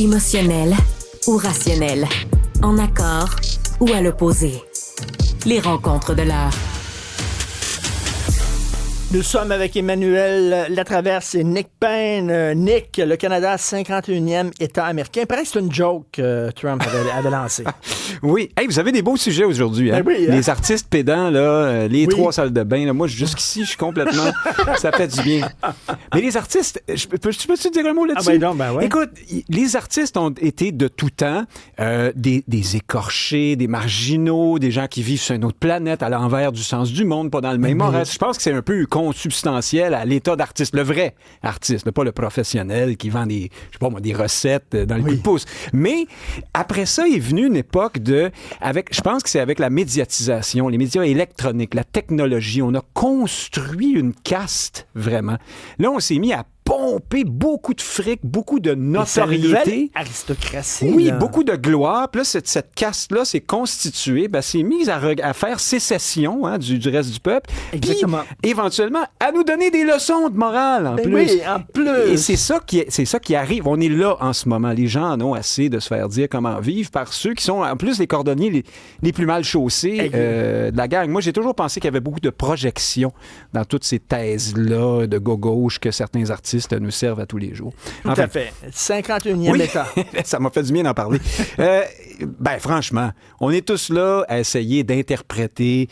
Émotionnel ou rationnel? En accord ou à l'opposé? Les rencontres de l'heure. Nous sommes avec Emmanuel Latraverse et Nick Payne. Nick, le Canada, 51e État américain. Pareil, c'est une joke Trump avait lancée. Oui. Hey, vous avez des beaux sujets aujourd'hui. Hein? Ben oui, hein? Les artistes pédants, là, les trois salles de bain. Là, moi, jusqu'ici, je suis complètement... ça fait du bien. Mais les artistes... Peux-tu dire un mot là-dessus? Ah ben non, ben ouais. Écoute, les artistes ont été de tout temps des écorchés, des marginaux, des gens qui vivent sur une autre planète, à l'envers du sens du monde, pas dans le même horaire. Je pense que c'est un peu consubstantiel à l'état d'artiste, le vrai artiste, pas le professionnel qui vend des, je sais pas moi, des recettes dans le coup de pouce. Mais après ça est venue une époque je pense que c'est avec la médiatisation, les médias électroniques, la technologie, on a construit une caste, vraiment. Là, on s'est mis à pomper beaucoup de fric, beaucoup de notoriété. Aristocratie. Oui, là. beaucoup de gloire. Puis là, cette caste-là s'est constituée, s'est mise à faire sécession du reste du peuple. Exactement. Puis, éventuellement, à nous donner des leçons de morale, en plus. Oui, en plus. Et c'est ça qui arrive. On est là en ce moment. Les gens en ont assez de se faire dire comment vivre par ceux qui sont, en plus, les cordonniers les plus mal chaussés de la gang. Moi, j'ai toujours pensé qu'il y avait beaucoup de projections dans toutes ces thèses-là de gauche que certains artistes nous servent à tous les jours. Tout à fait. 51e État. Ça m'a fait du bien d'en parler. Franchement, on est tous là à essayer d'interpréter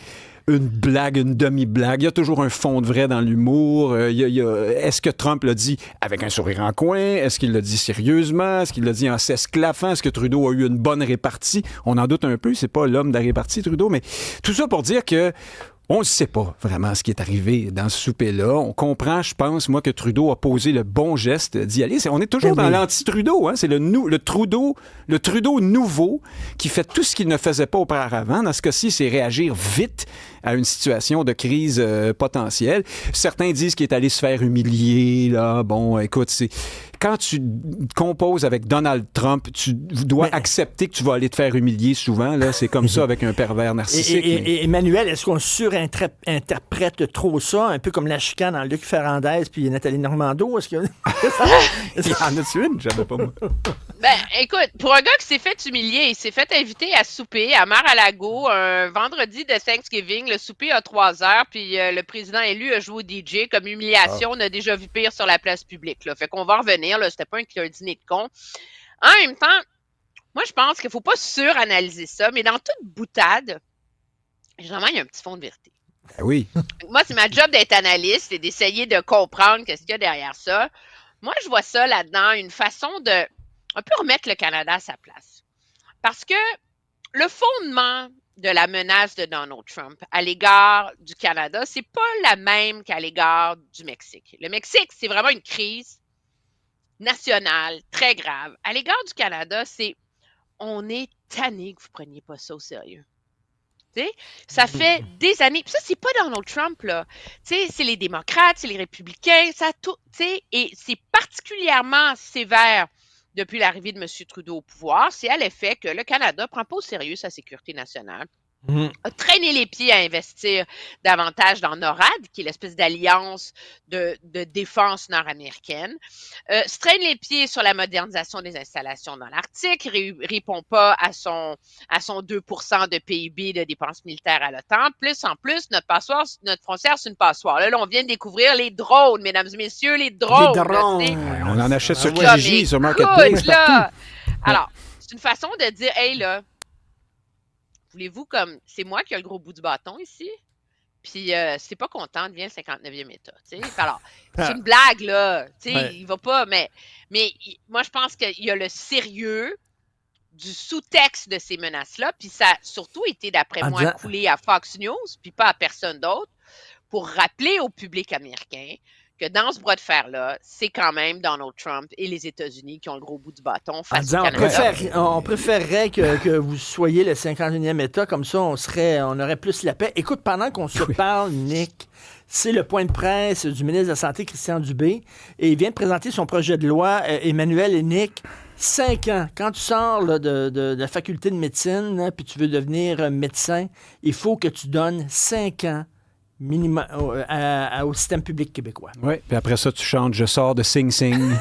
une blague, une demi-blague. Il y a toujours un fond de vrai dans l'humour. Est-ce que Trump l'a dit avec un sourire en coin? Est-ce qu'il l'a dit sérieusement? Est-ce qu'il l'a dit en s'esclaffant? Est-ce que Trudeau a eu une bonne répartie? On en doute un peu. C'est pas l'homme de la répartie, Trudeau. Mais tout ça pour dire que on ne sait pas vraiment ce qui est arrivé dans ce souper-là. On comprend, je pense, moi, que Trudeau a posé le bon geste d'y aller. On est toujours dans l'anti-Trudeau. Hein? C'est le Trudeau nouveau qui fait tout ce qu'il ne faisait pas auparavant. Dans ce cas-ci, c'est réagir vite à une situation de crise potentielle. Certains disent qu'il est allé se faire humilier. Là. Bon, écoute, quand tu composes avec Donald Trump, tu dois accepter que tu vas aller te faire humilier souvent. Là. C'est comme ça avec un pervers narcissique. Et Emmanuel, est-ce qu'on surinterprète trop ça, un peu comme la chicane en Luc Ferrandez puis Nathalie Normando? Est-ce qu'il y Il y en a-tu une? J'avais pas, moi. Écoute, pour un gars qui s'est fait humilier, il s'est fait inviter à souper à Mar-a-Lago un vendredi de Thanksgiving. Le souper a 3 heures, puis le président élu a joué au DJ. Comme humiliation, on a déjà vu pire sur la place publique. Là. Fait qu'on va revenir. Là, c'était pas un dîner de con. En même temps, moi, je pense qu'il faut pas suranalyser ça, mais dans toute boutade, généralement, il y a un petit fond de vérité. Ben oui. Moi, c'est ma job d'être analyste et d'essayer de comprendre qu'est-ce qu'il y a derrière ça. Moi, je vois ça là-dedans, une façon de un peu remettre le Canada à sa place. Parce que le fondement de la menace de Donald Trump à l'égard du Canada, c'est pas la même qu'à l'égard du Mexique. Le Mexique, c'est vraiment une crise nationale très grave. À l'égard du Canada, c'est on est tanné que vous preniez pas ça au sérieux. T'sais, ça fait des années. Puis ça, c'est pas Donald Trump, là. T'sais, c'est les démocrates, c'est les républicains, ça tout. Et c'est particulièrement sévère depuis l'arrivée de M. Trudeau au pouvoir. C'est à l'effet que le Canada ne prend pas au sérieux sa sécurité nationale. A traîné les pieds à investir davantage dans NORAD, qui est l'espèce d'alliance de défense nord-américaine, se traîne les pieds sur la modernisation des installations dans l'Arctique, répond pas à son 2% de PIB de dépenses militaires à l'OTAN. Plus en plus, notre frontière, c'est une passoire. Là, on vient de découvrir les drones, mesdames et messieurs, les drones. Les drones. Là, on en achète sur Kijiji, sur Marketplace, partout. Alors, c'est une façon de dire, hey là, voulez-vous comme c'est moi qui ai le gros bout du bâton ici? Puis c'est pas content, devient le 59e État. T'sais? Alors, c'est une blague, là. Il va pas, mais moi, je pense qu'il y a le sérieux du sous-texte de ces menaces-là, puis ça a surtout été, d'après moi, coulé à Fox News, puis pas à personne d'autre, pour rappeler au public américain que dans ce bras de fer-là, c'est quand même Donald Trump et les États-Unis qui ont le gros bout du bâton face au Canada. On préférerait que vous soyez le 51e État, comme ça, on aurait plus la paix. Écoute, pendant qu'on se parle, Nick, c'est le point de presse du ministre de la Santé, Christian Dubé, et il vient de présenter son projet de loi, Emmanuel et Nick. 5 ans. Quand tu sors là, de la faculté de médecine, puis tu veux devenir médecin, il faut que tu donnes 5 ans au système public québécois. Oui, puis après ça, tu chantes « Je sors de Sing Sing »,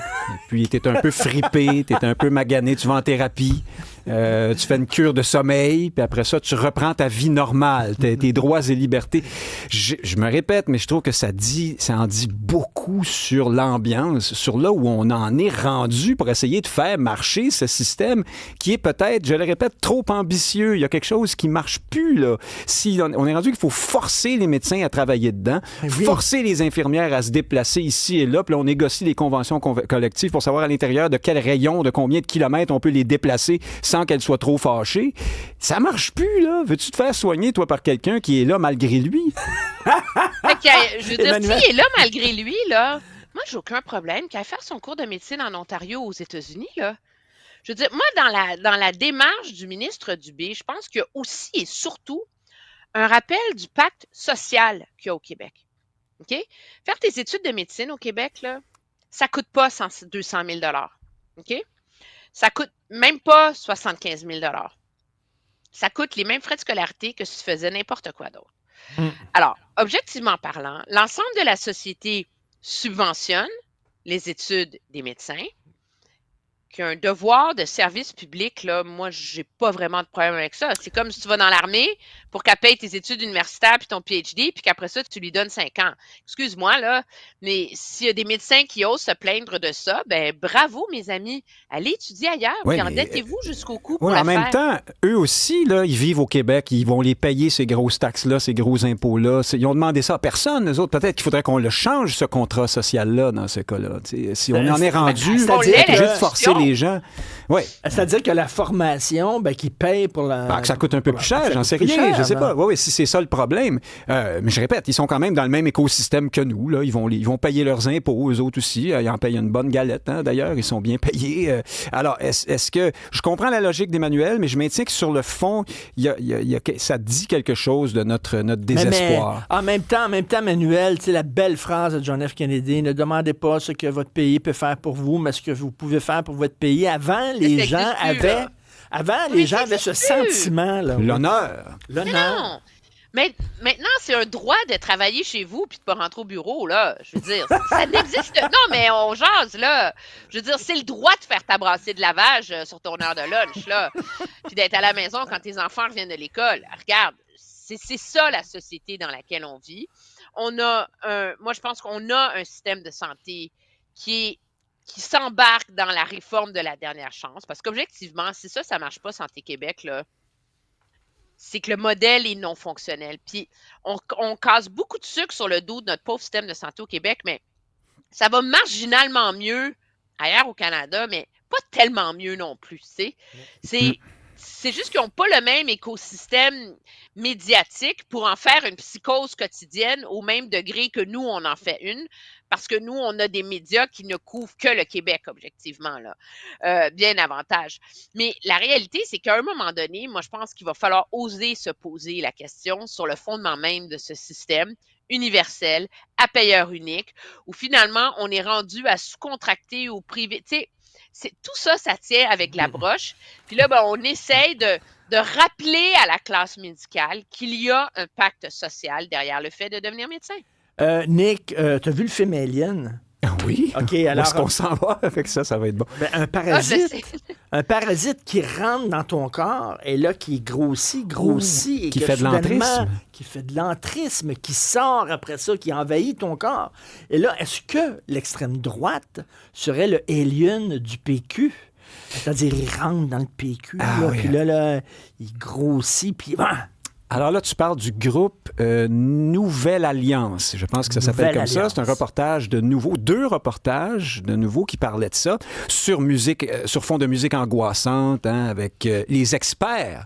puis t'es un peu fripé, t'es un peu magané, tu vas en thérapie, tu fais une cure de sommeil, puis après ça, tu reprends ta vie normale, tes droits et libertés. Je me répète, mais je trouve que ça en dit beaucoup sur l'ambiance, sur là où on en est rendu pour essayer de faire marcher ce système qui est peut-être, je le répète, trop ambitieux. Il y a quelque chose qui marche plus, là. Si on est rendu qu'il faut forcer les médecins à travailler dedans, forcer les infirmières à se déplacer ici et là, puis là, on négocie les conventions collectives pour savoir à l'intérieur de quel rayon, de combien de kilomètres on peut les déplacer sans qu'elles soient trop fâchées. Ça marche plus, là. Veux-tu te faire soigner, toi, par quelqu'un qui est là malgré lui? Je veux dire, s'il est là malgré lui, là, moi, j'ai aucun problème qu'il aille faire son cours de médecine en Ontario aux États-Unis, là. Je veux dire, moi, dans la démarche du ministre Dubé, je pense qu'il y a aussi et surtout un rappel du pacte social qu'il y a au Québec. OK? Faire tes études de médecine au Québec, là, ça coûte pas 200 000 OK? Ça coûte même pas 75 000 Ça coûte les mêmes frais de scolarité que si tu faisais n'importe quoi d'autre. Alors, objectivement parlant, l'ensemble de la société subventionne les études des médecins, qui a un devoir de service public, là, moi, j'ai pas vraiment de problème avec ça. C'est comme si tu vas dans l'armée pour qu'elle paye tes études universitaires puis ton PhD, puis qu'après ça, tu lui donnes 5 ans. Excuse-moi, là, mais s'il y a des médecins qui osent se plaindre de ça, ben bravo, mes amis. Allez étudier ailleurs, puis endettez-vous jusqu'au cou pour en le même faire. temps, eux aussi, là, ils vivent au Québec, ils vont les payer, ces grosses taxes-là, ces gros impôts-là. Ils ont demandé ça à personne, eux autres. Peut-être qu'il faudrait qu'on le change, ce contrat social-là, dans ce cas-là. T'sais, si on en est rendu, c'est-à-dire juste forcer les gens. Oui. C'est-à-dire que la formation, qui paye pour la... que ça coûte un peu plus cher, j'en sais rien, je sais pas. Oui, si c'est ça le problème. Mais je répète, ils sont quand même dans le même écosystème que nous. Là. Ils vont payer leurs impôts, eux autres aussi. Ils en payent une bonne galette, hein, d'ailleurs. Ils sont bien payés. Alors, est-ce que... Je comprends la logique d'Emmanuel, mais je maintiens que sur le fond, ça dit quelque chose de notre désespoir. Mais en même temps, Emmanuel, la belle phrase de John F. Kennedy, ne demandez pas ce que votre pays peut faire pour vous, mais ce que vous pouvez faire pour votre pays. Avant, les gens avaient ce sentiment-là. L'honneur. Non. Mais maintenant, c'est un droit de travailler chez vous puis de pas rentrer au bureau, là. Je veux dire, ça n'existe... Non, mais on jase, là. Je veux dire, c'est le droit de faire ta brassée de lavage sur ton heure de lunch, là. Puis d'être à la maison quand tes enfants reviennent de l'école. Regarde, c'est ça, la société dans laquelle on vit. Moi, je pense qu'on a un système de santé qui s'embarque dans la réforme de la dernière chance. Parce qu'objectivement, si ça marche pas, Santé Québec, là, c'est que le modèle est non fonctionnel. Puis, on casse beaucoup de sucre sur le dos de notre pauvre système de santé au Québec, mais ça va marginalement mieux ailleurs au Canada, mais pas tellement mieux non plus, tu sais. C'est juste qu'ils n'ont pas le même écosystème médiatique pour en faire une psychose quotidienne au même degré que nous, on en fait une, parce que nous, on a des médias qui ne couvrent que le Québec, objectivement, là. Bien davantage. Mais la réalité, c'est qu'à un moment donné, moi, je pense qu'il va falloir oser se poser la question sur le fondement même de ce système universel, à payeur unique, où finalement, on est rendu à sous-contracter au privé. Tu sais, tout ça, ça tient avec la broche. Puis là, on essaye de rappeler à la classe médicale qu'il y a un pacte social derrière le fait de devenir médecin. Nick, t'as vu le film Alien? Oui. OK, alors... Est-ce qu'on s'en va avec ça? Ça va être bon. Un parasite qui rentre dans ton corps et là, qui grossit et qui fait de l'entrisme. Qui fait de l'entrisme, qui sort après ça, qui envahit ton corps. Et là, est-ce que l'extrême droite serait le alien du PQ? C'est-à-dire, il rentre dans le PQ, puis là, il grossit, puis... Alors là, tu parles du groupe Nouvelle Alliance. Je pense que ça s'appelle comme ça. C'est un reportage de nouveau, 2 reportages de nouveau qui parlaient de ça sur fond de musique angoissante, hein, avec les experts.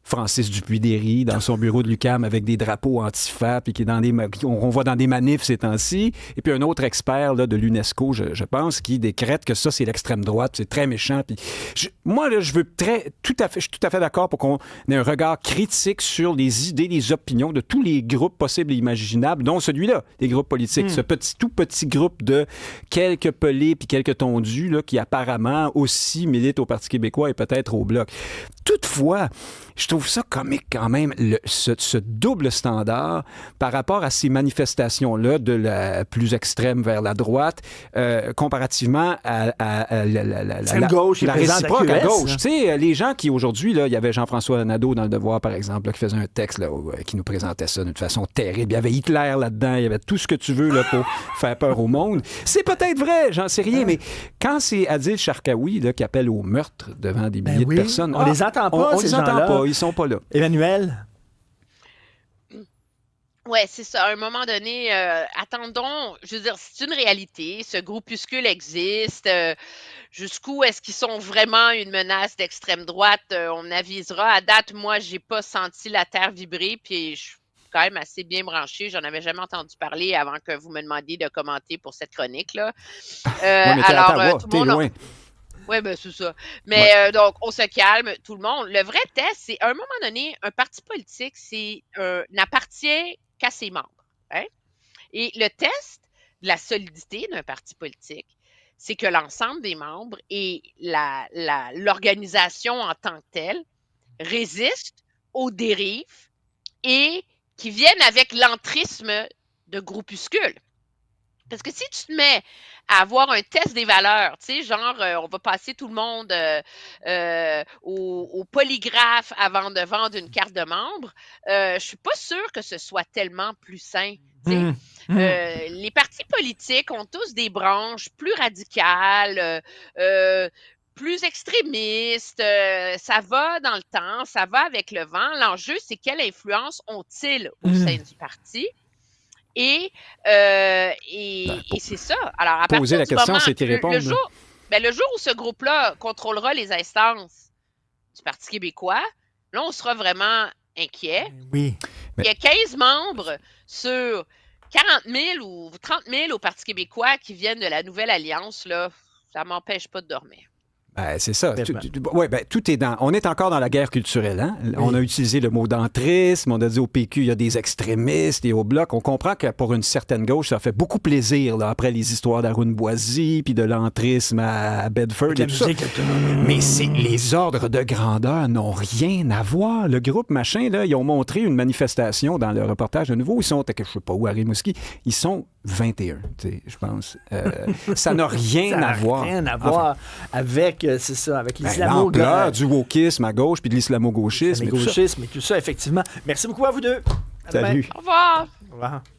Francis Dupuis-Déry dans son bureau de l'UQAM avec des drapeaux antifa puis qui est on voit dans des manifs ces temps-ci. Et puis un autre expert là, de l'UNESCO, je pense, qui décrète que ça, c'est l'extrême droite, c'est très méchant. Puis moi, là, je suis tout à fait d'accord pour qu'on ait un regard critique sur les idées, les opinions de tous les groupes possibles et imaginables, dont celui-là, les groupes politiques. Ce tout petit groupe de quelques pelés puis quelques tondus là, qui apparemment aussi militent au Parti québécois et peut-être au Bloc. Toutefois, je trouve ça comique quand même, ce double standard par rapport à ces manifestations-là de la plus extrême vers la droite, comparativement à la gauche la réciproque à QS, gauche. hein. Tu sais, les gens qui aujourd'hui, là, il y avait Jean-François Nadeau dans Le Devoir, par exemple, là, qui faisait un texte là, qui nous présentait ça d'une façon terrible. Il y avait Hitler là-dedans, il y avait tout ce que tu veux là, pour faire peur au monde. C'est peut-être vrai, j'en sais rien, mais quand c'est Adil Sharkawi là, qui appelle au meurtre devant des milliers de personnes, on les entend pas, on ces les entend gens-là. pas, ils sont pas là. Emmanuel? Oui, c'est ça. À un moment donné, attendons, je veux dire, c'est une réalité. Ce groupuscule existe. Jusqu'où est-ce qu'ils sont vraiment une menace d'extrême droite? On avisera. À date, moi, j'ai pas senti la terre vibrer, puis je suis quand même assez bien branchée. J'en avais jamais entendu parler avant que vous me demandiez de commenter pour cette chronique-là. Ouais, mais t'es à Ottawa, tout le t'es monde... loin. Oui, ben c'est ça. Mais donc, on se calme, tout le monde. Le vrai test, c'est à un moment donné, un parti politique, n'appartient qu'à ses membres. Hein? Et le test de la solidité d'un parti politique, c'est que l'ensemble des membres et l'organisation en tant que telle résistent aux dérives et qui viennent avec l'entrisme de groupuscules. Parce que si tu te mets à avoir un test des valeurs, tu sais, genre, on va passer tout le monde au polygraphe avant de vendre une carte de membre, je suis pas sûre que ce soit tellement plus sain. Tu sais. Les partis politiques ont tous des branches plus radicales, plus extrémistes, ça va dans le temps, ça va avec le vent. L'enjeu, c'est quelle influence ont-ils au sein du parti? Et c'est ça. Alors, à Poser partir la du question, moment, c'est y répondre. le jour où ce groupe-là contrôlera les instances du Parti québécois, là, on sera vraiment inquiet. Oui. Il y a 15 membres sur 40 000 ou 30 000 au Parti québécois qui viennent de la Nouvelle Alliance, là, ça m'empêche pas de dormir. Ben, c'est ça. Tout est dans. On est encore dans la guerre culturelle. Hein? Oui. On a utilisé le mot d'entrisme. On a dit au PQ, il y a des extrémistes et au Bloc. On comprend que pour une certaine gauche, ça fait beaucoup plaisir là, après les histoires d'Arun Boisy puis de l'entrisme à Bedford et tout ça. Mais les ordres de grandeur n'ont rien à voir. Le groupe machin, là, ils ont montré une manifestation dans le reportage de nouveau. Ils sont, je sais pas où, à Rimouski. Ils sont 21, je pense. Ça n'a rien à voir. Ça n'a rien à voir avec, c'est ça, avec l'islamo-gauchisme. L'ampleur du wokisme à gauche puis de l'islamo-gauchisme. Et tout ça, effectivement. Merci beaucoup à vous deux. Salut. Au revoir. Au revoir.